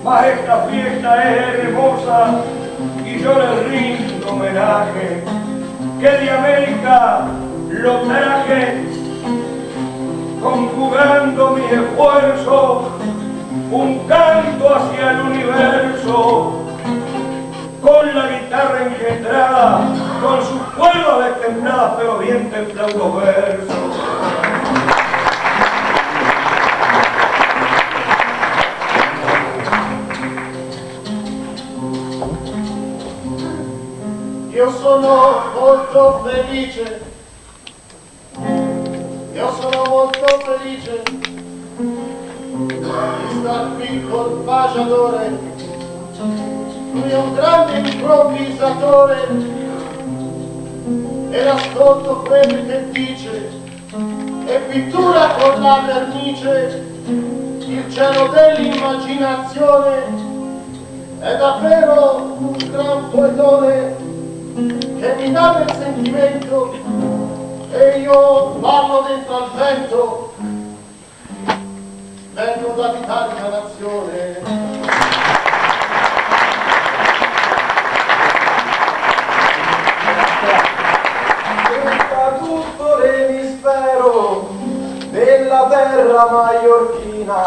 mas esta fiesta es hermosa y yo le rindo homenaje, que de América lo traje, conjugando mis esfuerzos, un canto hacia el universo, con la guitarra engendrada, con sus cuerdas destempladas, pero bien templados los versos. Io sono molto felice, di star qui col baciatore. Lui è un grande improvvisatore e ascolto quello che dice e pittura con la vernice il cielo dell'immaginazione. È davvero un gran poetone che mi dà del sentimento e io parlo dentro al vento. Vengo dall'Italia nazione. Circa tutto l'emisfero della terra maiorchina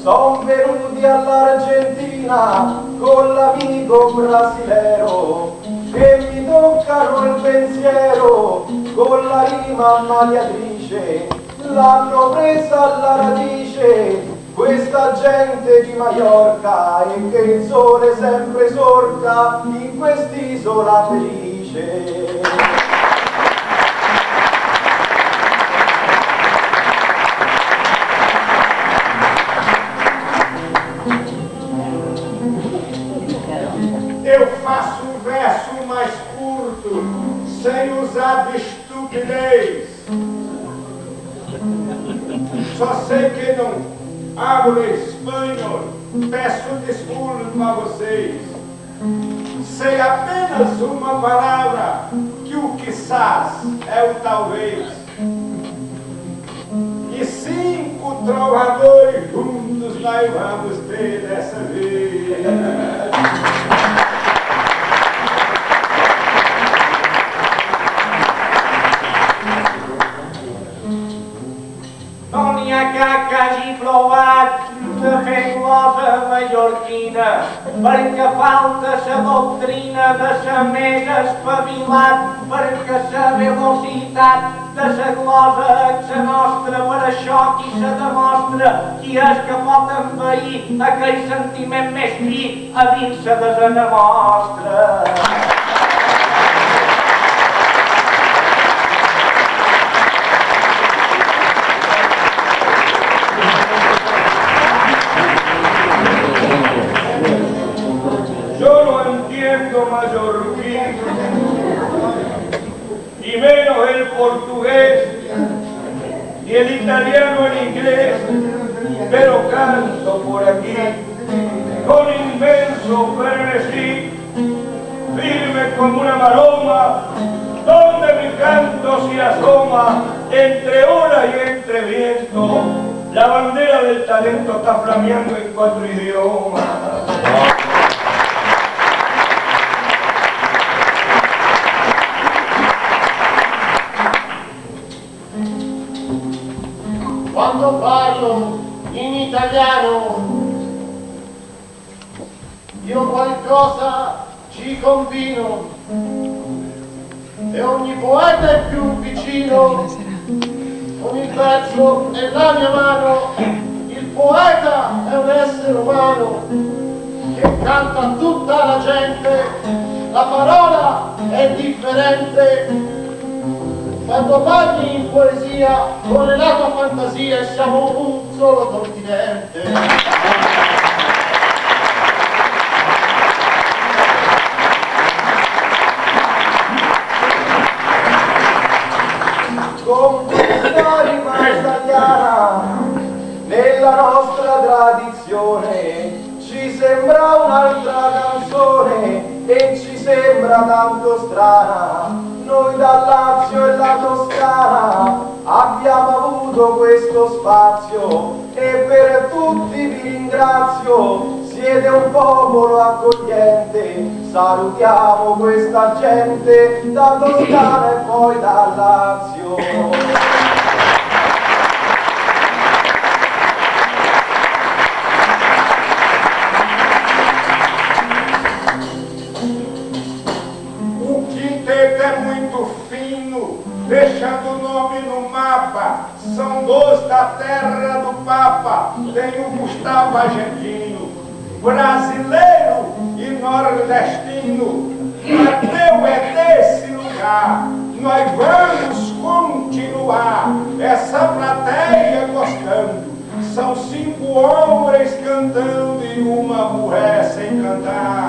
son venuti all'Argentina con l'amico brasilero che mi toccano il pensiero con la rima ammaliatrice, l'hanno presa alla radice questa gente di Maiorca e che il sole sempre sorca in quest'isola felice. Eu faço um verso mais curto, sem usar de estupidez. Só sei que não hablo espanhol, peço desculpa a vocês. Sei apenas uma palavra, que o quizás é o talvez. E 5 trovadores juntos nós vamos ter dessa vez. No n'hi ha cap que hagi provat de fer glosa mallorquina, perquè falta sa doctrina de sa més espavilat, perquè sa velocitat de sa glosa és sa nostra, per això qui se demostra, qui és que pot envair aquell sentiment més fi a dins sa desena mostra. Mallorquín, y menos el portugués, ni el italiano, el inglés, pero canto por aquí con inmenso frenesí, firme como una maroma, donde mi canto se asoma entre olas y entre viento. La bandera del talento está flameando en 4 idiomas. Quando parlo in italiano io qualcosa ci combino e ogni poeta è più vicino con il verso nella mia mano. Il poeta è un essere umano che canta a tutta la gente, la parola è differente. Quando parli in poesia, con la tua fantasia, siamo un solo continente. Con questa rima italiana, nella nostra tradizione, ci sembra un'altra canzone e ci sembra tanto strana. Noi dal Lazio e la Toscana abbiamo avuto questo spazio e per tutti vi ringrazio. Siete un popolo accogliente, salutiamo questa gente da Toscana e poi da Lazio. O quinteto é muito fino, deixando o nome no mapa. São 12 da terra do Papa, tem o Gustavo Argentino, brasileiro e nordestino. Mateu é desse lugar, nós vamos continuar. Essa plateia gostando, são 5 homens cantando e uma mulher sem cantar.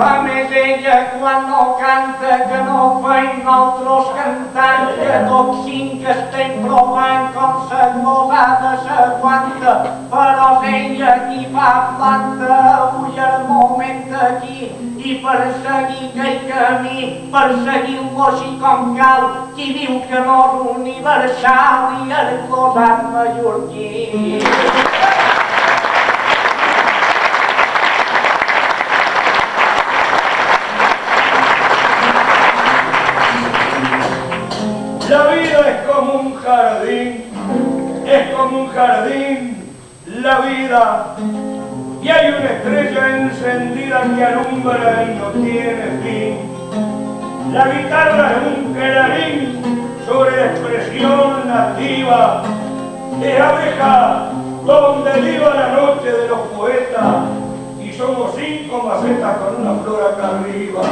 Fammi vedere quando canta que no veiem altres cantant que tot cinc estem provant com sa gosada s'aguanta, però ella qui fa planta, avui el moment aquí i per seguir aquell camí, per seguir-lo així com cal, qui diu que no és universal i el glosat mallorquí. La vida es como un jardín, la vida, y hay una estrella encendida que alumbra y no tiene fin. La guitarra es un clarín sobre la expresión nativa, es abeja donde viva la noche de los poetas, y somos 5 macetas con una flor acá arriba.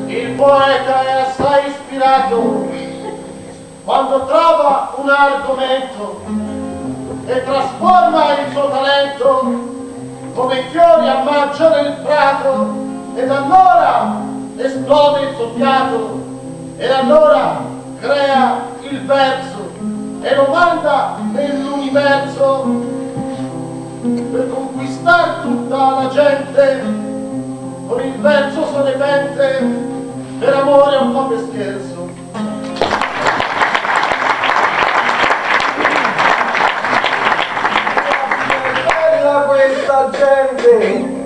Il poeta è assai ispirato quando trova un argomento e trasforma il suo talento come i fiori a maggio nel prato, ed allora esplode il suo fiato, e allora crea il verso e lo manda nell'universo per conquistare tutta la gente. Con il verso sonepente, per amore un po' per scherzo. Bella questa gente,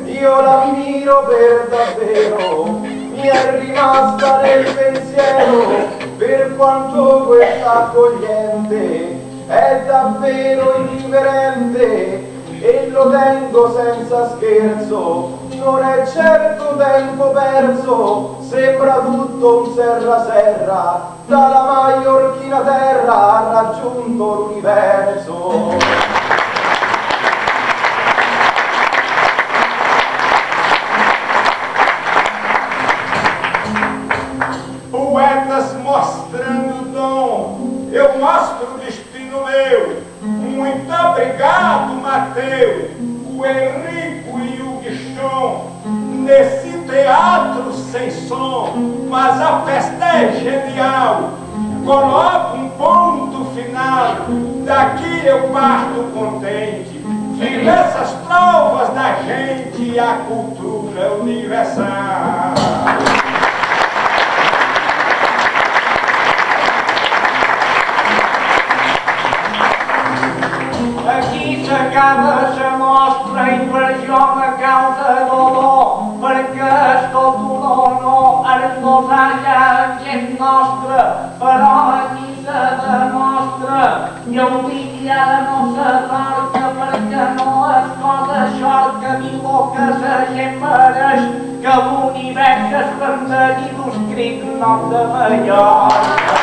io la ammiro per davvero, mi è rimasta nel pensiero, per quanto questa accogliente è davvero irriverente, e lo tengo senza scherzo, non è certo tempo perso, sembra tutto un serra-serra, dalla maiorchina terra ha raggiunto l'universo. Poetas mostrando dom, eu mostro o destino meu. Muito obrigado, Mateu, o Henrico e o Guichon, nesse teatro sem som, mas a festa é genial. Coloco um ponto final, daqui eu parto contente. Viva essas provas da gente e a cultura universal. Aquí s'acaba la mostra i per això me causa dolor, perquè és tot un honor esposar ja en gent nostra, però aquí se demostra i avui ja no s'atorca, perquè no és cosa això que diu el que la gent mereix, que l'univers és per tenir-ho escrit nom de Mallorca.